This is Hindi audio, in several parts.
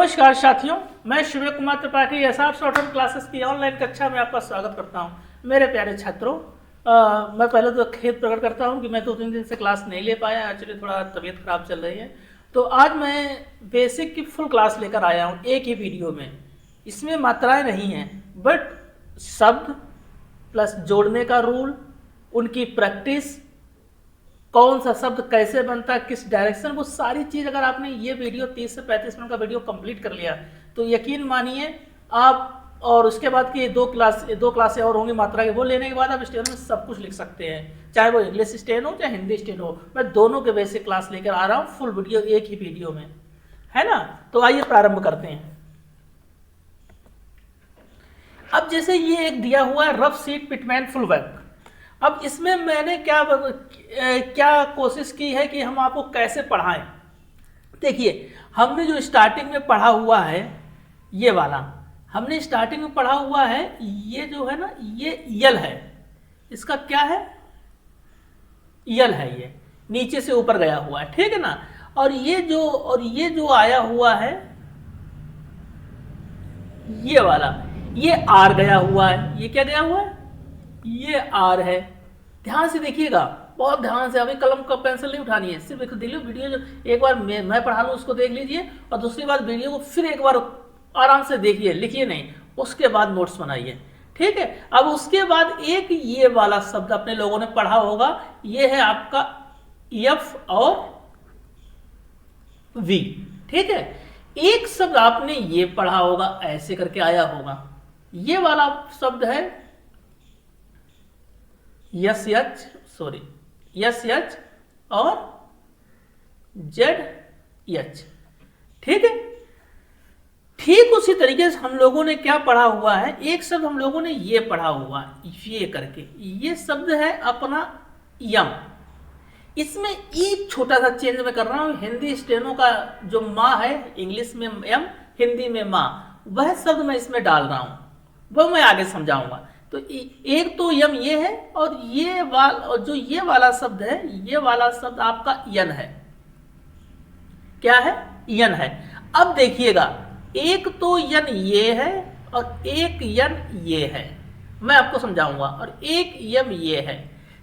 नमस्कार साथियों, मैं Shiv Kumar Tripathi SR software classes की ऑनलाइन कक्षा में आपका स्वागत करता हूं। मेरे प्यारे छात्रों, मैं पहले तो खेद प्रकट करता हूं कि मैं 2-3 दिन से क्लास नहीं ले पाया। एक्चुअली थोड़ा तबीयत खराब चल रही है, तो आज मैं बेसिक की फुल क्लास लेकर आया हूं एक ही वीडियो में। इसमें मात्राएं नहीं हैं, बट शब्द प्लस जोड़ने का रूल, उनकी प्रैक्टिस, कौन सा शब्द कैसे बनता है, किस डायरेक्शन, वो सारी चीज़ अगर आपने ये वीडियो 30 से 35 मिनट का वीडियो कंप्लीट कर लिया तो यकीन मानिए आप, और उसके बाद की दो क्लासें और होंगी मात्रा के, वो लेने के बाद आप स्टेनो में सब कुछ लिख सकते हैं, चाहे वो इंग्लिश स्टेनो हो चाहे हिंदी स्टेनो हो। मैं दोनों के बेसिक क्लास लेकर आ रहा हूँ फुल वीडियो एक ही वीडियो में, है ना। तो आइए प्रारंभ करते हैं। अब जैसे ये एक दिया हुआ है rough sheet Pitman full work. अब इसमें मैंने क्या कोशिश की है कि हम आपको कैसे पढ़ाएं। देखिए, हमने जो स्टार्टिंग में पढ़ा हुआ है ये वाला, हमने स्टार्टिंग में पढ़ा हुआ है, ये जो है ना, ये यल है। इसका क्या है? यल है। ये नीचे से ऊपर गया हुआ है, ठीक है ना। और ये जो आया हुआ है ये वाला, ये आर गया हुआ है। ये क्या गया हुआ है? ये आर है। ध्यान से देखिएगा, बहुत ध्यान से। अभी कलम का पेंसिल नहीं उठानी है, सिर्फ देखिए वीडियो जो एक बार मैं पढ़ा लूँ उसको देख लीजिए, और दूसरी बार वीडियो को फिर एक बार आराम से देखिए, लिखिए नहीं, उसके बाद नोट्स बनाइए, ठीक है। अब उसके बाद एक ये वाला शब्द अपने लोगों ने पढ़ा होगा, ये है आपका एफ और वी, ठीक है। एक शब्द आपने ये पढ़ा होगा, ऐसे करके आया होगा, ये वाला शब्द है यस एच और जेड एच, ठीक है। ठीक उसी तरीके से हम लोगों ने क्या पढ़ा हुआ है, एक शब्द हम लोगों ने ये पढ़ा हुआ ये करके, ये शब्द है अपना यम। इसमें एक छोटा सा चेंज मैं कर रहा हूं। हिंदी स्टेनो का जो माँ है, इंग्लिश में एम, हिंदी में माँ, वह शब्द मैं इसमें डाल रहा हूं, वह मैं आगे समझाऊंगा। तो एक तो यम ये है, और जो ये वाला शब्द है, ये वाला शब्द आपका यन है। क्या है? यन है। अब देखिएगा, एक तो यन ये है और एक यन ये है, मैं आपको समझाऊंगा। और एक यम ये है।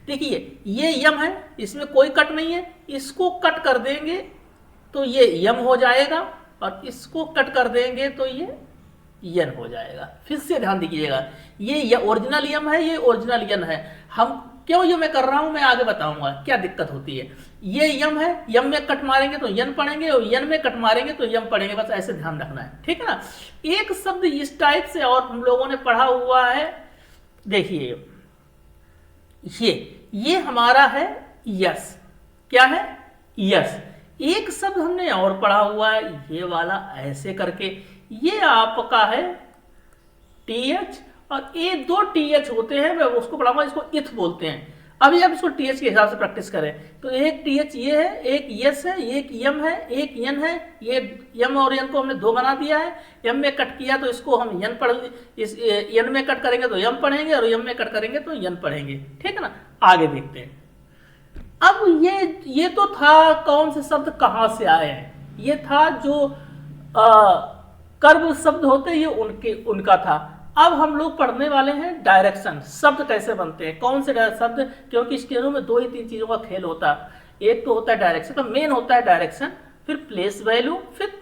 देखिए, ये यम है, इसमें कोई कट नहीं है, इसको कट कर देंगे तो ये यम हो जाएगा, और इसको कट कर देंगे तो ये यन हो जाएगा। फिर से ध्यान दीजिएगा, ये ओरिजिनल यम है, ये ओरिजिनल यन है। हम क्यों ये मैं कर रहा हूं, मैं आगे बताऊंगा क्या दिक्कत होती है। ये यम है, यम में कट मारेंगे तो यन पढ़ेंगे, और यन में कट मारेंगे तो यम पढ़ेंगे, बस ऐसे ध्यान रखना है, ठीक है ना। एक शब्द इस टाइप से और हम लोगों ने पढ़ा हुआ है। देखिए, ये हमारा है यस। क्या है? यस। एक शब्द हमने और पढ़ा हुआ है, ये वाला ऐसे करके, ये आपका है टीएच, और ये दो टीएच होते हैं, मैं उसको पढ़ाऊंगा, इसको इथ बोलते हैं। अभी आप इसको टीएच के हिसाब से प्रैक्टिस करें। तो एक टीएच ये है, एक यस है, एक यम है, एक यन है। ये यम और यन को हमने दो बना दिया है। यम में कट किया तो इसको हम यन पढ़, इस यन में कट करेंगे तो यम पढ़ेंगे, और यम में कट करेंगे तो यन पढ़ेंगे, ठीक है ना। आगे देखते हैं। अब ये तो था कौन से शब्द कहां से आए हैं, ये था जो कर्म शब्द होते हैं, ये उनका था। अब हम लोग पढ़ने वाले हैं डायरेक्शन, शब्द कैसे बनते हैं, कौन से शब्द, क्योंकि स्टेनो में 2 ही 3 चीजों का खेल होता है। एक तो होता है डायरेक्शन, तो मेन होता है डायरेक्शन, फिर प्लेस वैल्यू, फिर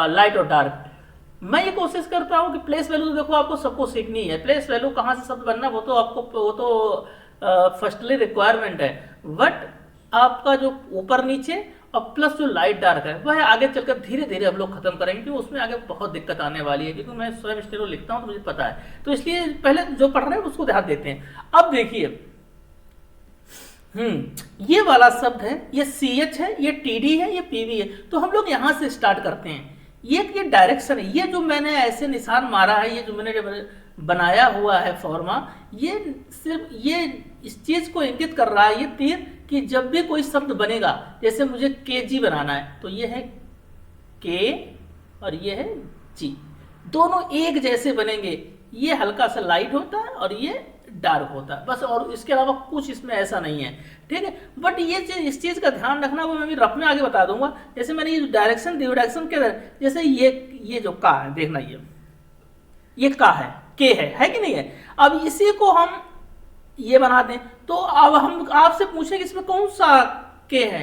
लाइट और डार्क। मैं ये कोशिश करता हूँ कि प्लेस वैल्यू तो देखो आपको सबको सीखनी है। प्लेस वैल्यू कहाँ से शब्द बनना, वो तो फर्स्टली रिक्वायरमेंट है, बट आपका जो ऊपर नीचे और प्लस जो लाइट डार्क है, वह आगे चलकर धीरे धीरे हम लोग खत्म करेंगे, क्योंकि उसमें आगे बहुत दिक्कत आने वाली है, क्योंकि मैं स्वयं स्टेनो लिखता हूं तो मुझे पता है। तो इसलिए पहले जो पढ़ रहे हैं उसको ध्यान देते हैं। अब देखिए, ये वाला शब्द है, ये CH है, ये TD है, ये PV है। तो हम लोग यहां से स्टार्ट करते हैं। ये डायरेक्शन है, ये जो मैंने ऐसे निशान मारा है, ये जो मैंने बनाया हुआ है फॉर्मा, ये सिर्फ ये इस चीज को इंगित कर रहा है, ये तीर, कि जब भी कोई शब्द बनेगा, जैसे मुझे KG बनाना है, तो ये है K और ये है G, दोनों एक जैसे बनेंगे। ये हल्का सा लाइट होता है और ये डार्क होता है बस, और इसके अलावा कुछ इसमें ऐसा नहीं है, ठीक है। बट ये चीज, इस चीज का ध्यान रखना, वो मैं भी रफ में आगे बता दूंगा। जैसे मैंने ये डायरेक्शन दी, डायरेक्शन के जैसे ये जो का है, देखना ये का है, के है कि नहीं है। अब इसी को हम ये बना दें तो अब हम आपसे पूछें कि इसमें कौन सा के है,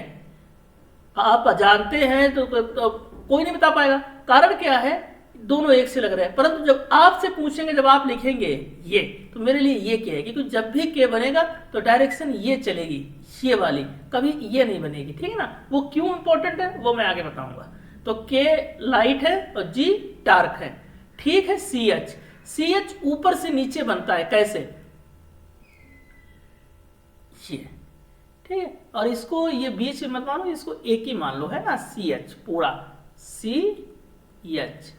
आप जानते हैं तो कोई नहीं बता पाएगा। कारण क्या है, दोनों एक से लग रहे हैं, परंतु जब आपसे पूछेंगे, जब आप लिखेंगे ये, तो मेरे लिए ये क्या है, क्योंकि जब भी के बनेगा तो डायरेक्शन ये चलेगी, ये वाली, कभी ये नहीं बनेगी, ठीक है ना। वो क्यों इंपॉर्टेंट है वो मैं आगे बताऊंगा। तो के लाइट है और जी डार्क है, ठीक है। सी एच ऊपर से नीचे बनता है, कैसे, ये, ठीक है। और इसको ये बीच में मत मानो, इसको एक ही मान लो, है ना, सी एच पूरा, सी एच,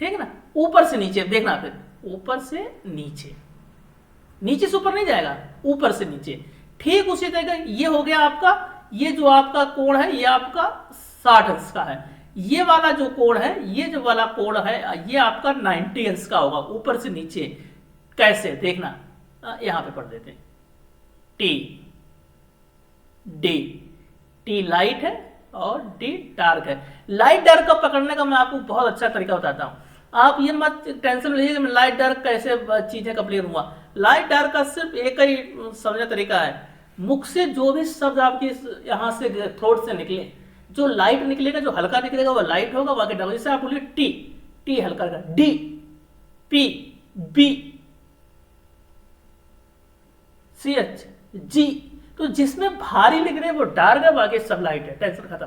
ठीक है ना। ऊपर से नीचे देखना, फिर ऊपर से नीचे, नीचे से ऊपर नहीं जाएगा, ऊपर से नीचे, ठीक उसी तरह ये हो गया आपका, ये जो आपका कोण है ये आपका 60 अंश का है, ये वाला जो कोण है, ये जो वाला कोण है ये आपका 90 अंश का होगा, ऊपर से नीचे। कैसे देखना, यहां पे पढ़ देते हैं, टी डी, टी लाइट है और डी डार्क है। लाइट डार्क का पकड़ने का मैं आपको बहुत अच्छा तरीका बताता हूं, आप ये मत टेंशन लीजिए कि लाइट डार्क कैसे चीजें कंप्लीट हुआ। लाइट डार्क का सिर्फ एक ही समझने तरीका है, मुख से जो भी शब्द आपकी यहां से थ्रोट से निकले, जो लाइट निकलेगा, जो हल्का निकलेगा वो लाइट होगा, बाकी डार्क। जैसे आप बोलिए टी, टी हल्का का, D, P, B, C H, G, तो जिसमें भारी लिख रहे हैं वो डार्क है, बाकी सब लाइट है, टेंशन खत्म,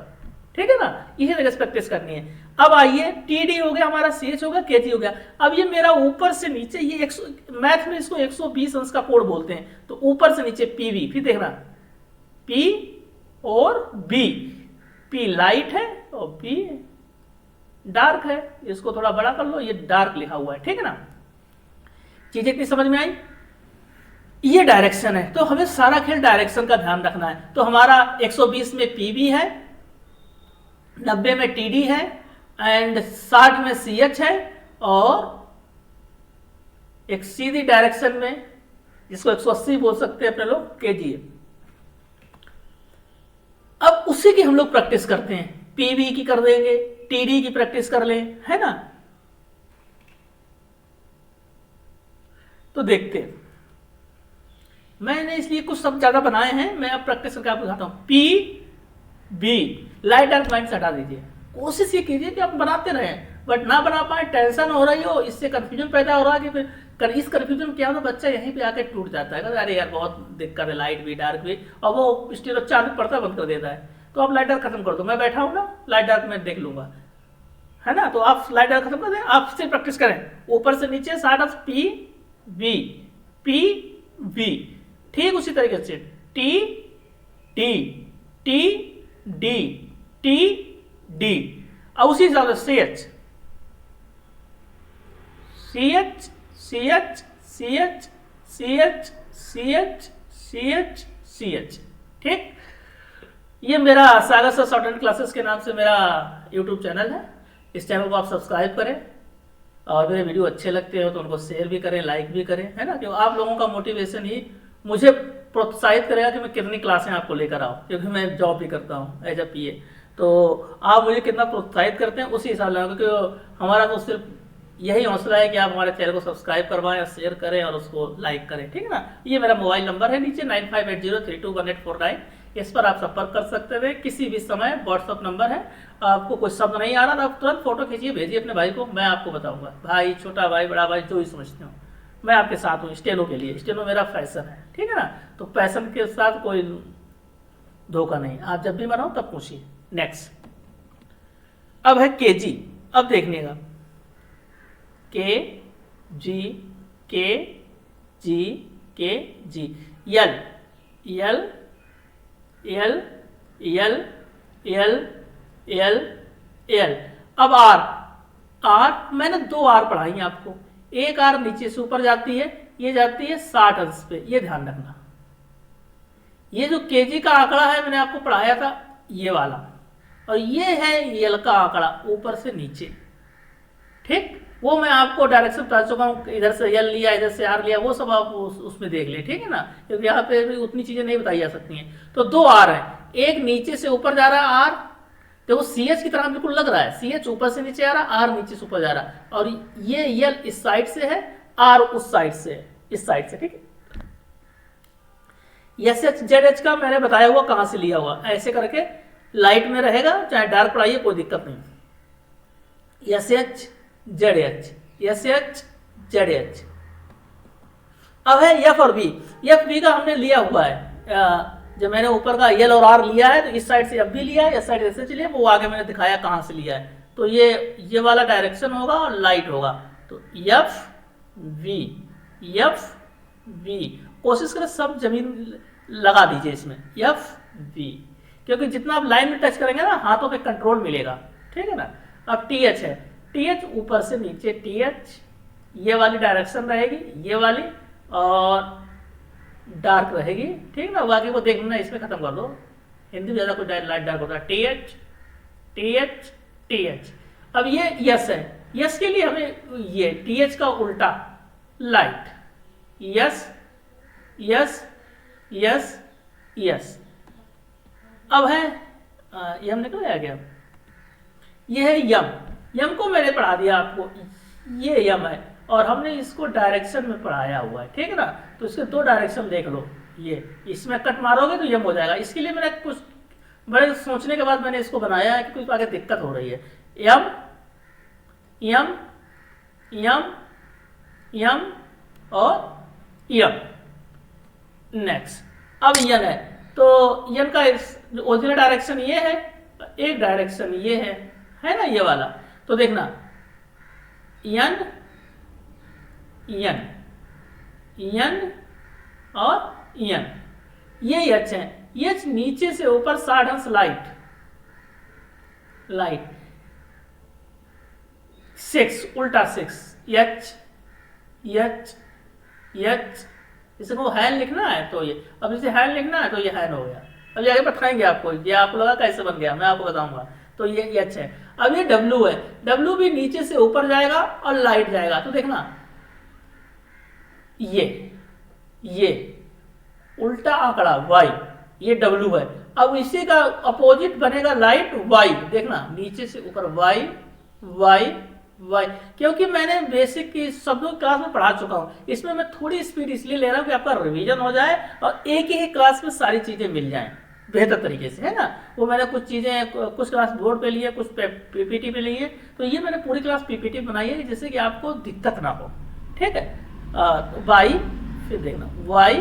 ठीक है ना। इसी तरह से प्रैक्टिस करनी है। अब आइए, टी डी हो गया हमारा, सी एच हो गया, के जी हो गया। अब ये मेरा ऊपर से नीचे, ये मैथ में इसको 120 अंश का कोण बोलते हैं, तो ऊपर से नीचे पी वी, फिर देखना पी और बी, पी लाइट है और बी डार्क है, इसको थोड़ा बड़ा कर लो, ये डार्क लिखा हुआ है, ठीक है ना। चीजें इतनी समझ में आई। ये डायरेक्शन है, तो हमें सारा खेल डायरेक्शन का ध्यान रखना है। तो हमारा 120 में पीवी है, 90 में टीडी है एंड 60 में सीएच है, और एक सीधी डायरेक्शन में, जिसको 180 बोल सकते हैं अपने लोग, केजी है। अब उसी की हम लोग प्रैक्टिस करते हैं, पीवी की कर देंगे, टीडी की प्रैक्टिस कर लें, है ना। तो देखते हैं, मैंने इसलिए कुछ शब्द ज्यादा बनाए हैं, मैं अब प्रैक्टिस करके आपको दिखाता हूं। P B, light dark line से हटा दीजिए, कोशिश ये कीजिए कि आप बनाते रहें, बट ना बना पाए, टेंशन हो रही हो, इससे कंफ्यूजन पैदा हो रहा है कि फिर इस कंफ्यूजन क्या होता है, बच्चा यहीं पे आके टूट जाता है, अरे यार बहुत दिक्कत है, लाइट भी डार्क भी, और वो स्टील चार्ज पड़ता बंद कर देता है। तो आप लाइट डार्क खत्म कर दो, मैं बैठा हूं ना, लाइट डार्क में देख लूंगा, है ना। तो आप लाइट डार्क खत्म कर दें, आप सिर्फ प्रैक्टिस करें, ऊपर से नीचे side of P B, P B, ठीक उसी तरीके से T D, T D, T D, अब उसी हिसाब से C H, C H, C H, C H, C H, C H, C H, C H, ठीक। ये मेरा Sagar sir shorthand classes के नाम से मेरा यूट्यूब चैनल है, इस चैनल को आप सब्सक्राइब करें, और मेरे वीडियो अच्छे लगते हो तो उनको शेयर भी करें, लाइक भी करें, है ना। क्योंकि आप लोगों का मोटिवेशन ही मुझे प्रोत्साहित करेगा कि मैं कितनी क्लासें आपको लेकर आऊँ, क्योंकि मैं जॉब भी करता हूँ एज अ पीए। तो आप मुझे कितना प्रोत्साहित करते हैं उसी हिसाब से, क्योंकि हमारा तो सिर्फ यही हौसला है कि आप हमारे चैनल को सब्सक्राइब करवाएं और शेयर करें और उसको लाइक करें, ठीक है ना। ये मेरा मोबाइल नंबर है नीचे 9580321849, इस पर आप संपर्क कर सकते हैं किसी भी समय, व्हाट्सअप नंबर है। आपको कोई शब्द नहीं आ रहा तो आप तुरंत फोटो खींचिए, भेजिए अपने भाई को, मैं आपको बताऊंगा, भाई, छोटा भाई, बड़ा भाई, जो भी समझते हो, मैं आपके साथ हूँ। स्टेनो के लिए, स्टेनो मेरा फैशन है, ठीक है ना। तो पैशन के साथ कोई धोखा नहीं, आप जब भी बनाओ तब पूछिए। नेक्स्ट, अब है केजी, अब देखिएगा, के जी, के जी, के जी, यल यल यल यल यल यल यल। अब आर, आर मैंने 2 आर पढ़ाई हैं आपको, एक आर नीचे से ऊपर जाती है, ये जाती है 60 अंश पे, ये ध्यान रखना। ये जो केजी का आंकड़ा है मैंने आपको पढ़ाया था, ये वाला, और ये है यल का आंकड़ा ऊपर से नीचे, ठीक, वो मैं आपको डायरेक्शन बता चुका हूँ, इधर से एल लिया, इधर से आर लिया, वो सब आप उसमें देख ले, ठीक है ना, क्योंकि यहाँ पे भी उतनी चीजें नहीं बताई जा सकती हैं। तो 2 आर है, एक नीचे से ऊपर जा रहा है आर, देखो सी एच की तरह बिल्कुल लग रहा है, सी एच ऊपर से नीचे आ रहा है, आर नीचे से ऊपर जा रहा है, और ये यल इस साइड से है, आर उस साइड से है, इस साइड से, ठीक है। एस एच जेड एच का मैंने बताया हुआ कहां से लिया हुआ, ऐसे करके लाइट में रहेगा चाहे डार्क पढ़ाइए कोई दिक्कत नहीं। S H Z H, S H Z H. अब है एफ और बी, एफ बी का हमने लिया हुआ है, जब मैंने ऊपर का एल और आर लिया है तो इस साइड से एफ बी लिया है, इस साइड एस एच लिया, वो आगे मैंने दिखाया कहां से लिया है। तो ये वाला डायरेक्शन होगा और लाइट होगा, तो एफ वी, एफ वी। कोशिश करें सब जमीन लगा दीजिए इसमें, एफ वी, क्योंकि जितना आप लाइन में टच करेंगे ना हाथों पे कंट्रोल मिलेगा, ठीक है ना। अब टी एच है, टी एच ऊपर से नीचे, टी एच ये वाली डायरेक्शन रहेगी, ये वाली, और डार्क रहेगी, ठीक है ना। बाकी को देख लेना, इसमें खत्म कर दो, हिंदी में ज्यादा कुछ लाइट डार्क होता है। T H T H T H. अब ये यस है, यस के लिए हमें ये टी एच का उल्टा light, yes yes yes yes. अब है यम निकल गया क्या, ये है यम, यम को मैंने पढ़ा दिया आपको, ये यम है और हमने इसको डायरेक्शन में पढ़ाया हुआ है, ठीक है ना। तो इसके 2 डायरेक्शन देख लो, ये इसमें कट मारोगे तो यम हो जाएगा। इसके लिए मैंने कुछ बड़े सोचने के बाद मैंने इसको बनाया है कि कुछ आगे दिक्कत हो रही है। यम यम यम यम और यम। नेक्स्ट अब यन है, तो यन का ओरिजिनल डायरेक्शन ये है, एक डायरेक्शन ये है ना, ये वाला। तो देखना यन यन यन और यन, ये एच है, एच नीचे से ऊपर 60 अंश लाइट, लाइट 6 उल्टा 6, एच एच एच। इसको हैन लिखना है तो ये, अब इसे हैन लिखना है तो ये हैन हो गया। अब आगे बताएंगे आपको, ये आपको लगा कैसे बन गया मैं आपको बताऊंगा। तो ये एच है। अब ये डब्ल्यू है, डब्ल्यू भी नीचे से ऊपर जाएगा और लाइट जाएगा। तो देखना ये उल्टा आंकड़ा वाई, ये डब्ल्यू है। अब इसी का अपोजिट बनेगा लाइट वाई, देखना नीचे से ऊपर वाई वाई वाई, क्योंकि मैंने बेसिक की शब्दों क्लास में पढ़ा चुका हूं। इसमें मैं थोड़ी स्पीड इसलिए ले रहा हूं कि आपका रिवीजन हो जाए और एक ही क्लास में सारी चीजें मिल जाएं बेहतर तरीके से, है ना। वो मैंने कुछ चीजें कुछ क्लास बोर्ड पे लिए, कुछ पीपीटी पे लिए, तो ये मैंने पूरी क्लास पीपीटी बनाई है जिससे कि आपको दिक्कत ना हो, ठीक है। वाई, फिर देखना वाई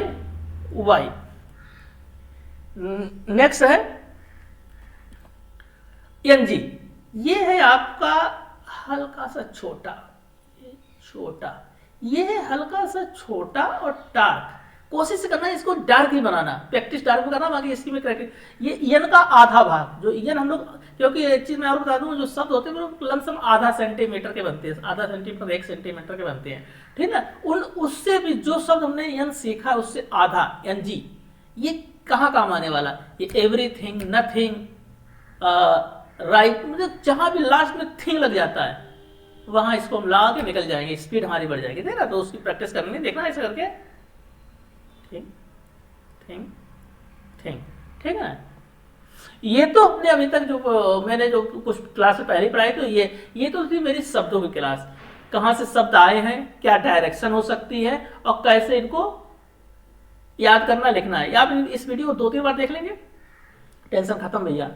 वाई। नेक्स्ट है एन जी, ये है आपका हल्का सा छोटा, ये है हल्का सा छोटा और डार्क। कोशिश करना है इसको डार्क ही बनाना, प्रैक्टिस डार्क करना, बाकी इसकी में ये ईएन का आधा भाग, जो ईएन हम लोग, क्योंकि एक चीज मैं और बता दूं, जो शब्द होते हैं वो लमसम आधा सेंटीमीटर के बनते हैं, आधा सेंटीमीटर 1 सेंटीमीटर के बनते हैं, ठीक है। उससे भी जो शब्द हमने ईएन सीखा उससे आधा, एन जी, ये कहाँ काम आने वाला, ये एवरीथिंग, नथिंग, राइट, मतलब जहां भी लास्ट में थिंग लग जाता है वहां इसको हम ला के निकल जाएंगे, स्पीड हमारी बढ़ जाएगी, देखना। तो उसकी प्रैक्टिस करनी, देखना ऐसे करके, थिंग थिंग थिंग, ठीक है। ये तो हमने अभी तक जो मैंने जो कुछ क्लास में पहले पढ़ाई, तो ये तो थी मेरी शब्दों की क्लास, कहां से शब्द आए हैं, क्या डायरेक्शन हो सकती है और कैसे इनको याद करना, लिखना है। आप इस वीडियो को 2-3 बार देख लेंगे, टेंशन खत्म भैया।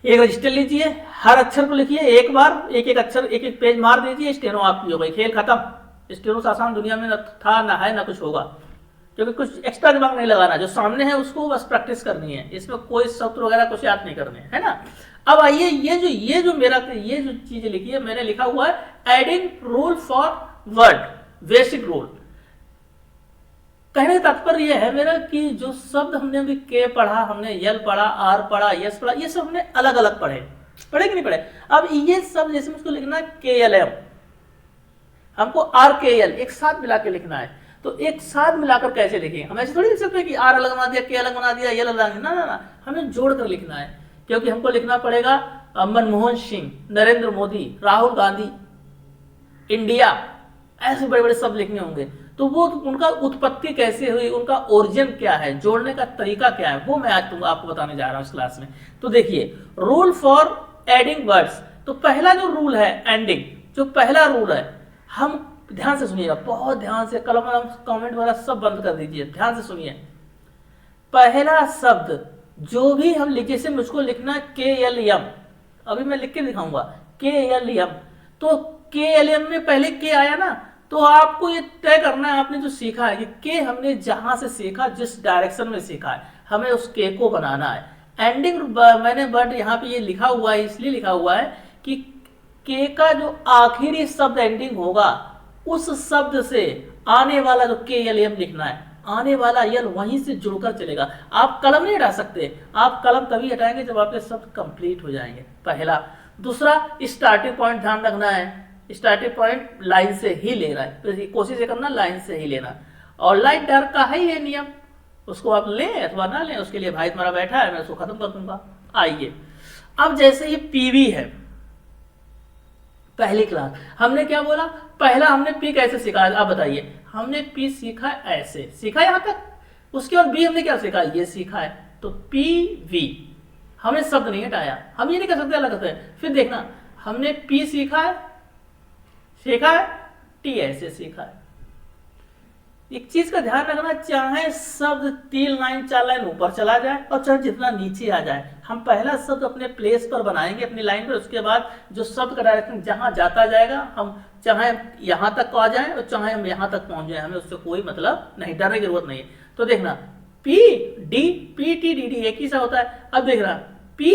एक रजिस्टर लीजिए, हर अक्षर को लिखिए एक बार, एक अक्षर, एक पेज मार दीजिए, स्टेनो आपकी हो गई, खेल खत्म। स्टेनो से आसान दुनिया में न था, ना है, ना कुछ होगा, क्योंकि कुछ एक्स्ट्रा दिमाग नहीं लगाना, जो सामने है उसको बस प्रैक्टिस करनी है, इसमें कोई शब्द वगैरह कुछ याद नहीं करने, है ना। अब आइए, ये जो मेरा ये जो चीजें लिखी है, मैंने लिखा हुआ है adding rule for word, basic rule. कहने का तात्पर्य यह है मेरा कि जो शब्द हमने अभी के पढ़ा, हमने यल पढ़ा, आर पढ़ा, यस पढ़ा, ये सब हमने अलग अलग पढ़े कि नहीं पढ़े। अब ये सब जैसे मुझको लिखना है के एल एम, हमको आर के एल एक साथ मिला के लिखना है। तो एक साथ मिलाकर कैसे लिखें, हम ऐसे थोड़ी लिख सकते हैं कि आर अलग बना दिया, के अलग बना दिया, यल अलग, ना ना ना, हमें जोड़कर लिखना है, क्योंकि हमको लिखना पड़ेगा मनमोहन सिंह, नरेंद्र मोदी, राहुल गांधी, इंडिया, ऐसे बड़े बड़े शब्द लिखने होंगे। तो वो उनका उत्पत्ति कैसे हुई, उनका ओरिजिन क्या है, जोड़ने का तरीका क्या है, वो मैं आज तुमको आपको बताने जा रहा हूं इस क्लास में। तो देखिए, रूल फॉर एडिंग वर्ड्स। तो पहला जो रूल है एंडिंग, जो पहला रूल है, हम ध्यान से सुनिएगा, बहुत ध्यान से, कलम कमेंट वाला सब बंद कर दीजिए, ध्यान से सुनिए। पहला शब्द जो भी हम लिखे, जैसे मुझको लिखना KLM, अभी मैं लिख के दिखाऊंगा KLM। तो KLM में पहले के आया ना, तो आपको ये तय करना है, आपने जो सीखा है कि के हमने जहां से सीखा, जिस डायरेक्शन में सीखा है, हमें उस के को बनाना है। एंडिंग मैंने वर्ड यहाँ पे ये लिखा हुआ है, इसलिए लिखा हुआ है कि के का जो आखिरी शब्द एंडिंग होगा, उस शब्द से आने वाला जो KLM लिखना है, आने वाला यल वहीं से जुड़कर चलेगा। आप कलम नहीं हटा सकते, आप कलम तभी हटाएंगे जब आपके शब्द कंप्लीट हो जाएंगे, पहला। दूसरा, स्टार्टिंग पॉइंट ध्यान रखना है, स्टार्टिंग पॉइंट लाइन से ही लेना है, तो कोशिश ये करना लाइन से ही लेना। और लाइन डार्क का है ये नियम, उसको आप लें अथवा ना लें, उसके लिए भाई तुम्हारा बैठा है, मैं उसको खत्म कर दूंगा। आइए, अब जैसे ये PV है, पहली क्लास हमने क्या बोला, पहला हमने P कैसे सीखा, आप बताइए। हमने P सीखा ऐसे, सीखा यहां तक। उसके बाद B हमने क्या सीखा, ये सीखा है। तो PV, हमने शब्द नहीं हटाया, हम ये नहीं कर सकते अलग से। फिर देखना, हमने P सीखा है, T ऐसे सीखा है। एक चीज का ध्यान रखना, चाहे शब्द 3 लाइन 4 लाइन ऊपर चला जाए और चाहे जितना नीचे आ जाए, हम पहला शब्द अपने प्लेस पर बनाएंगे, अपनी लाइन पर। उसके बाद जो शब्द का डायरेक्शन जहां जाता जाएगा, हम चाहे यहां तक आ जाए और चाहे हम यहां तक पहुंच जाए, हमें उससे कोई मतलब नहीं, डरने की जरूरत नहीं है। तो देखना, PD, PT, DD एक ही सा होता है। अब देखना, P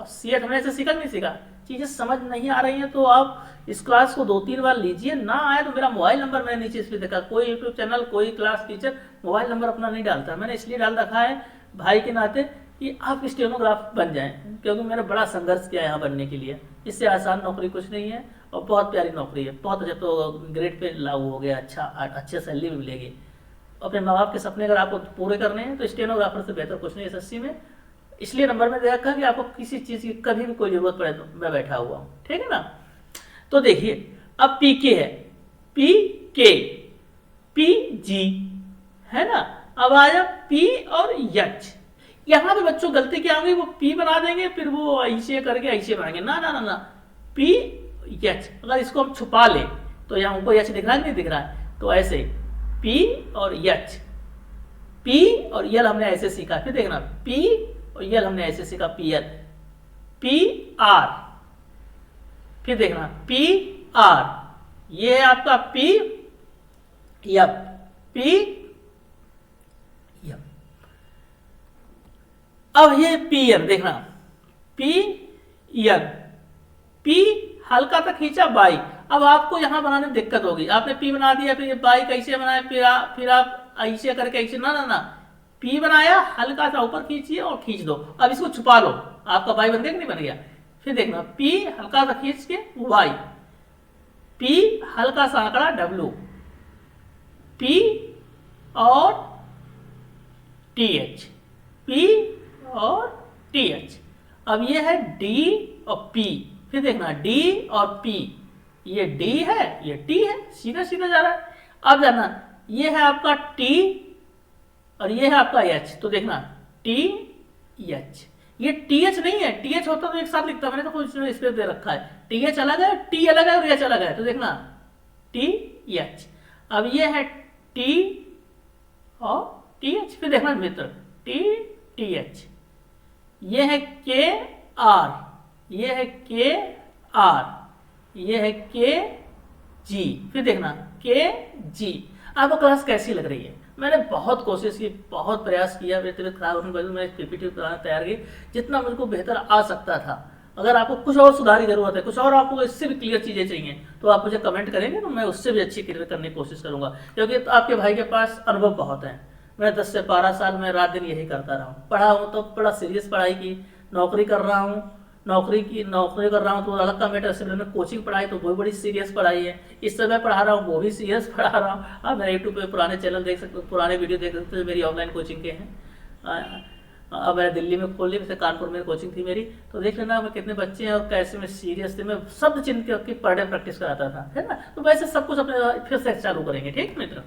और C हमने ऐसे सीखा नहीं सीखा। चीजें समझ नहीं आ रही हैं तो आप इस क्लास को 2-3 बार लीजिए, ना आए तो मेरा मोबाइल नंबर मैंने नीचे इसलिए देखा, कोई यूट्यूब चैनल, कोई क्लास टीचर मोबाइल नंबर अपना नहीं डालता, मैंने इसलिए डाल रखा है भाई के नाते कि आप स्टेनोग्राफ बन जाएं, क्योंकि मैंने बड़ा संघर्ष किया यहाँ बनने के लिए। इससे आसान नौकरी कुछ नहीं है और बहुत प्यारी नौकरी है, बहुत अच्छा, तो ग्रेड पे लागू हो गया, अच्छे सैलरी भी मिलेगी। अपने माँ बाप के सपने अगर आपको पूरे करने हैं तो स्टेनोग्राफर से बेहतर कुछ नहीं है SSC में। इसलिए नंबर में दे रखा कि आपको किसी चीज की कभी भी कोई जरूरत पड़े तो मैं बैठा हुआ हूँ, ठीक है ना। तो देखिए, अब PK है, PK, PG है ना। अब आया P और H। यहां पे बच्चों गलती क्या होगी, वो P बना देंगे, फिर वो ऐसे करके ऐसे बनाएंगे, ना ना ना ना, P H। अगर इसको हम छुपा ले तो यहाँ हमको H दिख रहा है नहीं दिख रहा है, तो ऐसे P और H, P और L हमने ऐसे सीखा। फिर देखना, P और L हमने ऐसे सीखा, PL, PR। फिर देखना, PR, ये है आपका P, F, P, F। अब ये PN, देखना, PN, P हल्का तक खींचा, बाई। अब आपको यहां बनाने में दिक्कत होगी, आपने P बना दिया, फिर ये बाई कैसे बनाए, फिर आप ऐसे करके ऐसे, ना ना ना, P बनाया, हल्का सा ऊपर खींचिए और खींच दो। अब इसको छुपा लो, आपका बाई बन गया कि नहीं बन गया। फिर देखना, P हल्का सा खींच के Y, P हल्का सा आंकड़ा W, P और TH, P और TH। अब ये है D और P। फिर देखना, D और P, ये D है, ये T है, सीधा सीधा जा रहा है। अब जाना, ये है आपका T और ये है आपका H। तो देखना, T H, ये TH नहीं है, TH होता तो एक साथ लिखता, मैंने तो कुछ स्पेस दे रखा है। TH अलग है, T अलग है और H अलग है। तो देखना, TH। अब ये है T और TH। फिर देखना मित्र, TH, ये है KR, ये है KR, ये है KG। फिर देखना, KG। आपको क्लास कैसी लग रही है? मैंने बहुत कोशिश की, बहुत प्रयास किया, मेरी तबीयत खराब होने के बाद मैंने PPT तैयार की, जितना मुझको बेहतर आ सकता था। अगर आपको कुछ और सुधार की जरूरत है, कुछ और आपको इससे भी क्लियर चीजें चाहिए, तो आप मुझे कमेंट करेंगे तो मैं उससे भी अच्छी क्लियर करने की कोशिश करूंगा, क्योंकि आपके भाई के पास अनुभव बहुत है। मैं 10 से 12 साल में रात दिन यही करता रहा हूँ, पढ़ा हूँ तो बड़ा सीरियस पढ़ाई की, नौकरी कर रहा हूँ, नौकरी कर रहा हूँ तो अलग का मैटर, मैंने कोचिंग पढ़ाई तो वो बड़ी सीरियस पढ़ाई है, इस समय पढ़ा रहा हूँ वो भी सीरियस पढ़ा रहा हूँ। आप मेरे यूट्यूब पे पुराने चैनल देख सकते हो, पुराने वीडियो देख सकते हो, मेरी ऑनलाइन कोचिंग के हैं। अब मैंने दिल्ली में खोल ली, वैसे कानपुर में कोचिंग थी मेरी, तो देख लेना मैं कितने बच्चे हैं और कैसे मैं सीरियस थे, मैं शब्द चिन्ह की पर डे प्रैक्टिस कराता था, है ना। तो वैसे सब कुछ अपने फिर से चालू करेंगे, ठीक मित्र।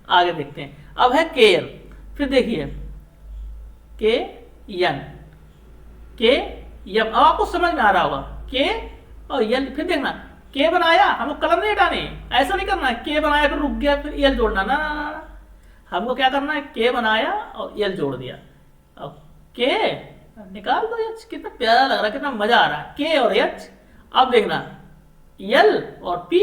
आगे देखते हैं, अब है केयर। फिर देखिए के यन, के यम, अब आपको समझ में आ रहा होगा के और यल। फिर देखना के बनाया, हमको कलम नहीं हटाने, ऐसा नहीं करना है के बनाया फिर रुक गया फिर यल जोड़ना, ना ना ना, हमको क्या करना है के बनाया और यल जोड़ दिया। अब के निकाल दो एच, कितना प्यारा लग रहा है, कितना मजा आ रहा है, के और एच। अब देखना यल और पी,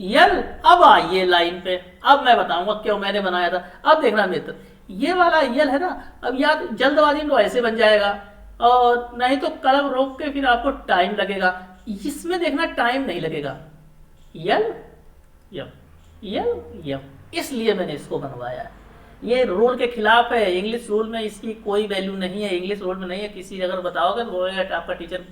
यल। अब आइए लाइन पे, अब मैं बताऊंगा क्यों मैंने बनाया था। अब देखना मित्र, ये वाला यल है ना, अब याद जल्दबाजी में तो ऐसे बन जाएगा, और नहीं तो कलम रोक के फिर आपको टाइम लगेगा। इसमें देखना टाइम नहीं लगेगा, यल यम, यल यम, इसलिए मैंने इसको बनवाया है। ये रूल के खिलाफ है, इंग्लिश रूल में इसकी कोई वैल्यू नहीं है, इंग्लिश रूल में नहीं है। किसी अगर बताओगे तो बोलेगा आपका टीचर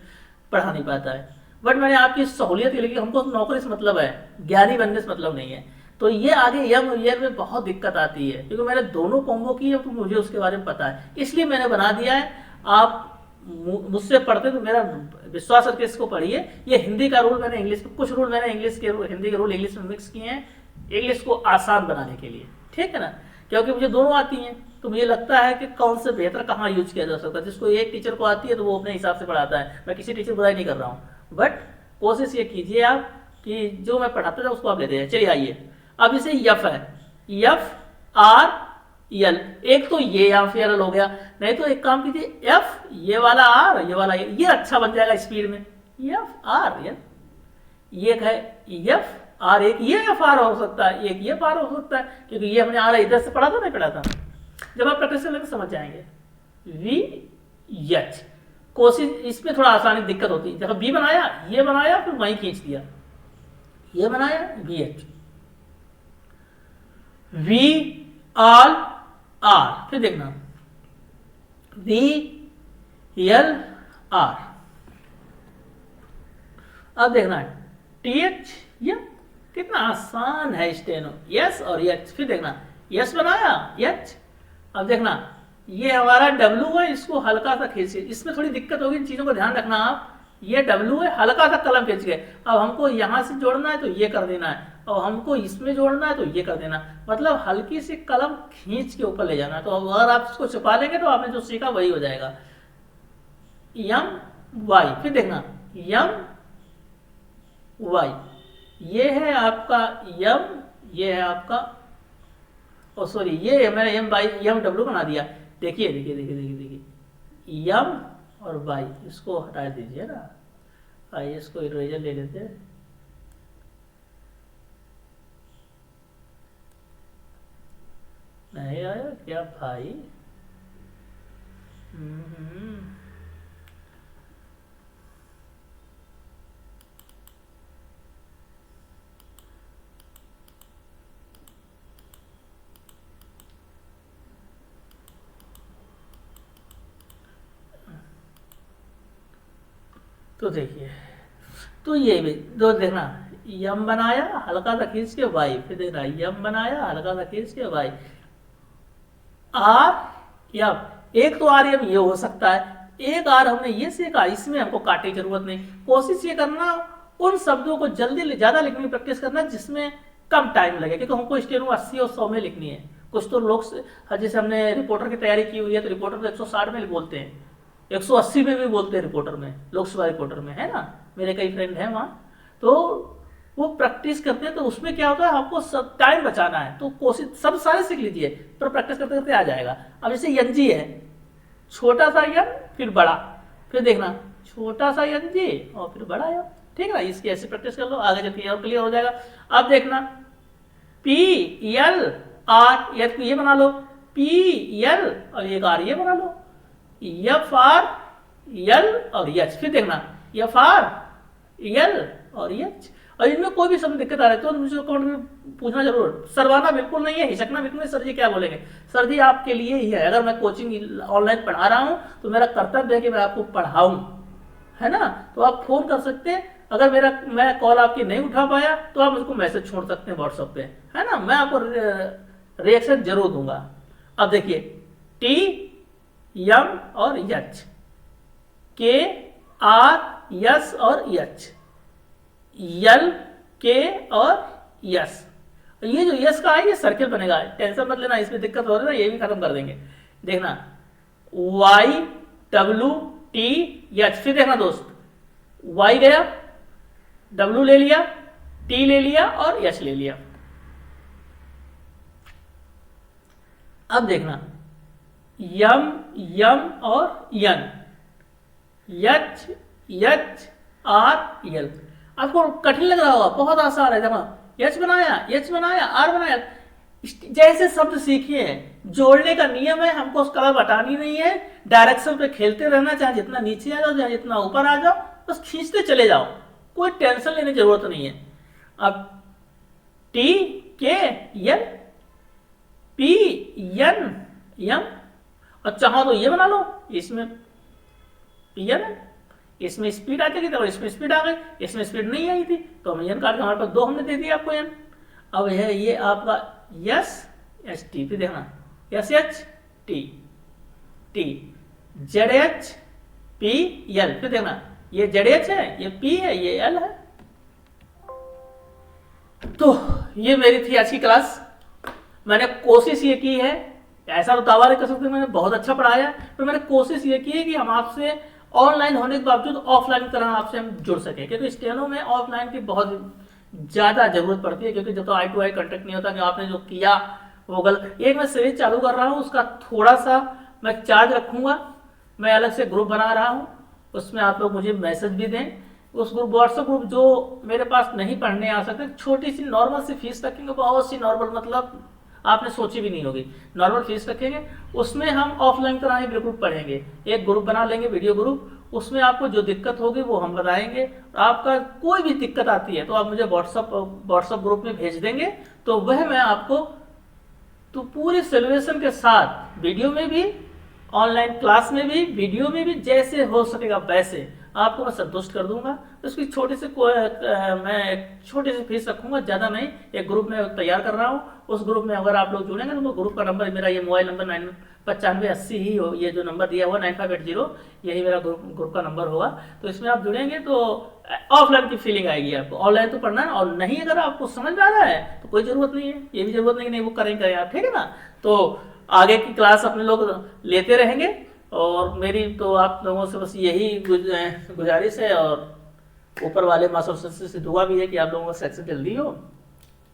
पढ़ा नहीं पाता है, बट मैंने आपकी सहूलियत के लिए, हमको नौकरी से मतलब है, ज्ञानी बनने से मतलब नहीं है। तो ये आगे यम यल में बहुत दिक्कत आती है, क्योंकि मैंने दोनों कॉम्बो की है तो मुझे उसके बारे में पता है, इसलिए मैंने बना दिया है। आप मुझसे पढ़ते तो मेरा विश्वास करके इसको पढ़िए। ये हिंदी का रूल मैंने इंग्लिश, कुछ रूल मैंने इंग्लिश के हिंदी के रूल इंग्लिश में मिक्स किए हैं, इंग्लिश को आसान बनाने के लिए, ठीक है ना। क्योंकि मुझे दोनों आती हैं, तो मुझे लगता है कि कौन से बेहतर कहाँ यूज किया जा सकता है। जिसको एक टीचर को आती है तो वो अपने हिसाब से पढ़ाता है, मैं किसी टीचर बुराई नहीं कर रहा हूँ, बट कोशिश ये कीजिए आप कि जो मैं पढ़ाता था उसको आप लेते हैं। चलिए आइए, अब इसे यफ है, यफ आर यल, एक तो ये यहाँ पे हो गया, नहीं तो एक काम कीजिए एफ, ये वाला आर, ये वाला ये अच्छा बन जाएगा स्पीड में, एफ आर यल। ये है एफ आर, एक ये एफ आर हो सकता है, एक ये पार हो सकता है, क्योंकि ये हमने आर इधर से पढ़ा था नहीं पढ़ा था। जब आप प्रैक्टिस करेंगे समझ जाएंगे। वी एच, कोशिश इसमें थोड़ा आसानी दिक्कत होती है। जब बी बनाया, ये बनाया, फिर वहीं खींच दिया, ये बनाया V H, V R R. फिर देखना वी एल आर। अब देखना टी एच, ये कितना आसान है स्टेनो, यस और एच। फिर देखना यस बनाया एच। अब देखना ये हमारा डब्ल्यू है, इसको हल्का सा खींचिए, इसमें थोड़ी दिक्कत होगी, इन चीजों को ध्यान रखना आप। ये डब्ल्यू है, हल्का सा कलम खींच गए। अब हमको यहां से जोड़ना है तो ये कर देना है, और हमको इसमें जोड़ना है तो ये कर देना, मतलब हल्की सी कलम खींच के ऊपर ले जाना है। तो अगर आप इसको छुपा लेंगे तो आपने जो सीखा वही हो जाएगा। यम वाई, फिर देखना यम वाई, ये है आपका यम, ये है आपका, ओ सॉरी, ये मैंने यम वाई यम डब्ल्यू बना दिया। देखिए देखिए देखिए देखिए देखिए, यम और वाई, इसको हटा दीजिए ना। आइए इसको इरेजर ले लेते हैं। नहीं आया क्या भाई? तो देखिए, तो ये भी दो देखना, यम बनाया हल्का सा खींच के वाई, फिर देखना यम बनाया हल्का सा खींच के वाई, आर यम, एक तो आर यम ये हो सकता है, एक आर हमने ये सीखा, इसमें हमको काटने की जरूरत नहीं। कोशिश ये करना उन शब्दों को जल्दी ज्यादा लिखने की प्रैक्टिस करना जिसमें कम टाइम लगे, क्योंकि हमको स्टेनो 80 और 100 में लिखनी है। कुछ तो लोग जैसे हमने रिपोर्टर की तैयारी की हुई है तो रिपोर्टर तो 160 में बोलते हैं, 180 में भी बोलते हैं रिपोर्टर में, लोकसभा रिपोर्टर में, है ना। मेरे कई फ्रेंड हैं वहाँ, तो वो प्रैक्टिस करते हैं। तो उसमें क्या होता है, आपको सब टाइम बचाना है, तो कोशिश सब सारे सीख लीजिए, तो प्रैक्टिस करते करते आ जाएगा। अब जैसे यंजी है, छोटा सा यन फिर बड़ा, फिर देखना छोटा सा यंजी और फिर बड़ा यन, ठीक है ना। इसकी ऐसे प्रैक्टिस कर लो, आगे चलके और क्लियर हो जाएगा। अब देखना पी एल आर, ये बना लो, पी एल और एक आर ये बना लो, एफ आर एल और एच। फिर देखना एफ आर एल और एच। और इनमें कोई भी समय दिक्कत आ रही है तो मुझे कमेंट में पूछना जरूर। सरवाना बिल्कुल नहीं है, हिचकना बिल्कुल नहीं, सर जी क्या बोलेंगे। सर जी आपके लिए ही है, अगर मैं कोचिंग ऑनलाइन पढ़ा रहा हूँ तो मेरा कर्तव्य है कि मैं आपको पढ़ाऊँ, है ना। तो आप फोन कर सकते हैं, अगर मैं कॉल आपकी नहीं उठा पाया तो आप मुझको मैसेज छोड़ सकते हैं व्हाट्सएप पे, है ना। मैं आपको रिएक्शन जरूर दूंगा। अब देखिए टी यम और यच, के आर यस और यच, यल के और यस। ये जो यस का है ये सर्किल बनेगा, टेंशन मत लेना, इसमें दिक्कत हो रही है ना, ये भी खत्म कर देंगे। देखना वाई डब्ल्यू टी एच, फिर देखना दोस्त, वाई गया, डब्ल्यू ले लिया, टी ले लिया और एच ले लिया। अब देखना यम यम और यन, यच यच आर यल। आपको कठिन लग रहा होगा, बहुत आसान है। देखो एच बनाया, एच बनाया, आर बनाया, जैसे शब्द सीखिए हैं, जोड़ने का नियम है, हमको उस कलर हटानी नहीं है, डायरेक्शन पे खेलते रहना, चाहे जितना नीचे आ जाओ चाहे जितना ऊपर आ जाओ, बस खींचते चले जाओ, कोई टेंशन लेने की जरूरत नहीं है। अब टी के एन, पी एन यम, और चाहो तो ये बना लो, इसमें पी एन, इसमें स्पीड आ गई, तो इसमें स्पीड आ गई, इसमें स्पीड नहीं आई थी तो हम एन काट के, हमारे पास 2 हमने दे दिया आपको एन। अब है ये आपका यस एच टी, फिर देखना yes H T T, Z H P L, फिर देखना ये जेड एच है, ये पी है, ये एल है। तो ये मेरी थी आज की क्लास। मैंने कोशिश ये की है, ऐसा तो दावा नहीं कर सकते मैंने बहुत अच्छा पढ़ाया, पर मैंने कोशिश ये की है कि हम आपसे ऑनलाइन होने के बावजूद ऑफलाइन की तरह आपसे हम जुड़ सके, क्योंकि स्टेनो में ऑफलाइन की बहुत ज़्यादा जरूरत पड़ती है, क्योंकि जब तो आई टू आई कॉन्टेक्ट नहीं होता कि आपने जो किया वो गलत। एक मैं सीरीज चालू कर रहा हूँ, उसका थोड़ा सा मैं चार्ज रखूँगा, मैं अलग से ग्रुप बना रहा हूँ, उसमें आप लोग मुझे मैसेज भी दें। उस ग्रुप व्हाट्सएप ग्रुप जो मेरे पास नहीं पढ़ने आ सकते, छोटी सी नॉर्मल सी फीस रखेंगे, बहुत सी नॉर्मल, मतलब आपने सोची भी नहीं होगी, नॉर्मल फीस रखेंगे, उसमें हम ऑफलाइन तरह ही बिल्कुल पढ़ेंगे। एक ग्रुप बना लेंगे, वीडियो ग्रुप, उसमें आपको जो दिक्कत होगी वो हम बताएंगे। आपका कोई भी दिक्कत आती है तो आप मुझे व्हाट्सएप ग्रुप में भेज देंगे, तो वह मैं आपको तो पूरे सोल्यूशन के साथ वीडियो में भी, ऑनलाइन क्लास में भी, वीडियो में भी, जैसे हो सकेगा वैसे आपको मैं संतुष्ट कर दूंगा। उसकी छोटी सी मैं छोटी सी फीस रखूंगा, ज़्यादा नहीं। एक ग्रुप में तैयार कर रहा हूँ, उस ग्रुप में अगर आप लोग जुड़ेंगे तो ग्रुप का नंबर मेरा ये मोबाइल नंबर 9580 ही हो, ये जो नंबर दिया हुआ 9580, यही मेरा ग्रुप का नंबर होगा। तो इसमें आप जुड़ेंगे तो ऑफलाइन की फीलिंग आएगी आपको। ऑनलाइन तो पढ़ना है, और नहीं अगर आपको समझ में आ रहा है तो कोई ज़रूरत नहीं है, ये भी ज़रूरत नहीं नहीं वो करें आप, ठीक है ना। तो आगे की क्लास अपने लोग लेते रहेंगे, और मेरी तो आप लोगों से बस यही गुजारिश है, और ऊपर वाले मास्टर से दुआ भी है कि आप लोगों का सक्सेस जल्दी हो।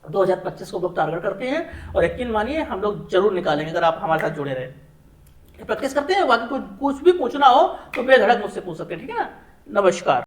2025 को लोग टारगेट करते हैं, और यकीन मानिए हम लोग जरूर निकालेंगे अगर आप हमारे साथ जुड़े रहे। प्रैक्टिस करते हैं, बाकी कुछ भी पूछना हो तो बेधड़क मुझसे पूछ सकते हैं, ठीक है ना। नमस्कार।